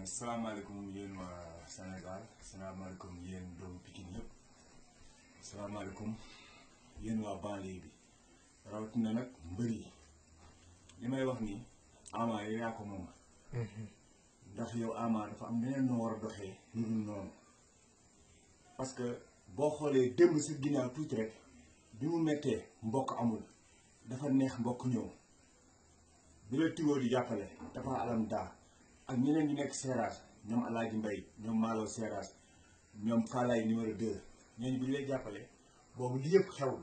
salaamaaleykum yéen waa Sénégal salaamaaleykum yéen doomu Pikine yëpp salaamaaleykum yéen waa banlieue bi rawatina nag mbër yi li may wax ni Ama yow yaa ko moom ndax yow Ama dafa am neneen noo war a doxee lu dul noonu parce que boo xoolee démb si ginnaaw tuuti rek bi mu mettee mbokk amul dafa neex mbokk ñëw bi la Tigo di jàppale dafa alam daa ak ñeneen ñi nekk Seras ñoom Alaaji Mbay ñoom Malo Seras ñoom Faalaay numéro 2 ñooñu bi ñu lay jàppale boobu li yëpp xewul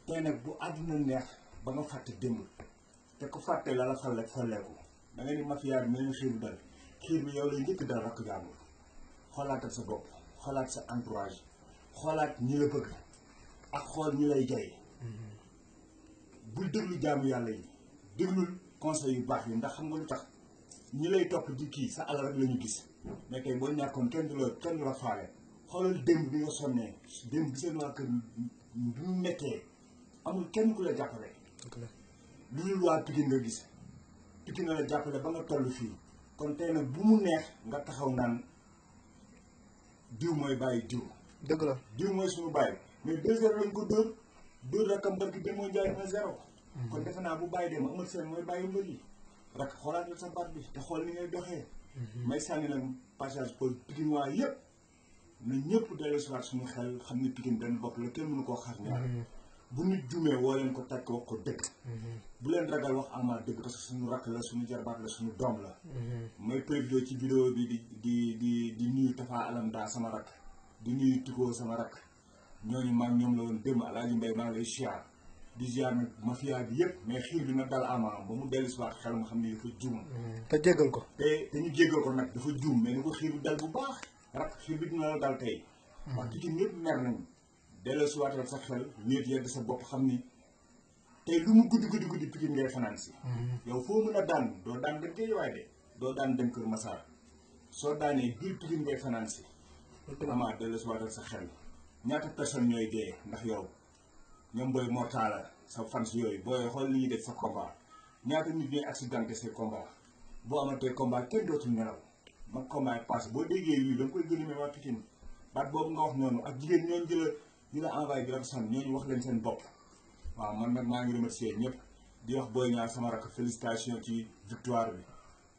tey nag bu àdduna neex ba nga fàtte démb te ku fàtte la la fal rek falleeku da nga ni mafia bi mel ni xiir bi dal xiir bi yow lay njëkk dal rakk jàmbur xoolaatal sa bopp xoolaat sa entourage xoolaat ñi la bëgg ak xool ñi lay jay bul déglu jaamu yàlla yi déglul conseil yu baax yi ndax xam nga lu tax ñi lay topp di kii sa alal rek la ñu gis mais tey boo ñàkkoon kenn du la faale xoolal démb bi nga sonnee démb bi seen waa kër bi mu mettee amul kenn ku la jàppale lu dul waa Pikine nga gis Pikine na la jàppale ba nga toll fii kon tey nag bu mu neex nga taxaw naan diw mooy bàyyi diw dëgg la diw mooy suñu bàyyi mais 2-0 lañ ko dóor rakam barki demoo njaay 1-0 kon defe naa bu bàyyi dem amal seen mooy bàyyi mbër yi rak xoolaatal sa baat bi te xool ni ngay doxee may sànni nag passage pour Pikine waa yëpp na ñëpp dellu si waat suñu xel xam ne Pikine benn bopp la kenn mënu koo xar ñaar bu nit jumee woo leen ko taj ko wax ko dëgg bu leen ragal wax Ama dëgg parce que suñu rakk la suñu jarbaat la suñu doom la may prévidéo ci vidéo bi di nuyu Tafa Alam daa sama rakk di nuyu Tigo sama rakk ñooñu maag ñoom la woon démb Alaaji Mbay maa ngi lay siyaar di ziar nag mafia bi yëpp mais xiir bi nag dal Ama ba mu dellu si waat xel ma xam ne dafa juum te jéggal ko te ñu jéggal ko nag dafa juum mais ni ko xiir bi dal bu baax rak xiir bi dina la dal tey wax Pikine ñëpp mer nañ dellu si waatal sa xel ñéet yedd sa bopp xam ni tey lu mu guddi Pikine ngay fanaan si yow foo mën a daan doo daan dem Guédiawaye de doo daan dem Kër Massar soo daanee biir Pikine ngay fanaan si Ama dellu si waatal sa xel ñaata personne ñooy dee ndax yow ñoom booy mortala sa fans yooyu booy xool li ñuy def sa combat ñaata nit ñooy accidenté ces combat boo amatee combat kenn dootul nelaw mag combat yi passé boo déggee lii da nga koy gënumee waa Pikine baat boobu nga wax noonu ak jigéen ñooñu ñu la envoyé di la san ñooñu wax leen seen bopp waaw man nag maa ngi remercier ñëpp di wax Boy Niang sama rakk félicitation ci victoire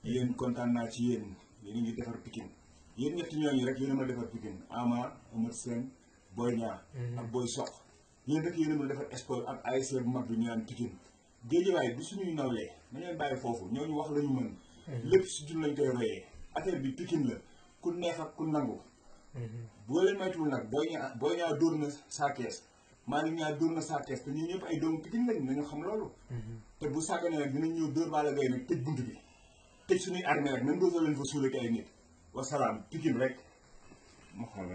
bi yéen kontaan naa ci yéen a ngi defar Pikine yéen ñetti ñooñu rek yéen a ma defar Pikine Ama Eumeu Sène Boy Niang ak Boy Sox yéen rek yéen a mën a defar sport ak ASC bu mag bi ñu naan Pikine Guédiawaye bi suñuy nawlee nañeen bàyyi foofu ñooñu wax lañu mën lépp si jun lañ koy royee affaire bi Pikine la ku neex ak ku nangu boo leen maytuwul nag Boy Niang dóor na Sa Thiès Malick Niang dóor na Sa Thiès te ñun ñëpp ay doomu Pikine lañ nañu xam loolu te bu sàgganee nag dinañ ñëw dóor Balla Gaye nag tëj bunt bi tëj suñuy armée rek même doosa leen fa suulaki ay nit wasalaam Pikine rek ma xool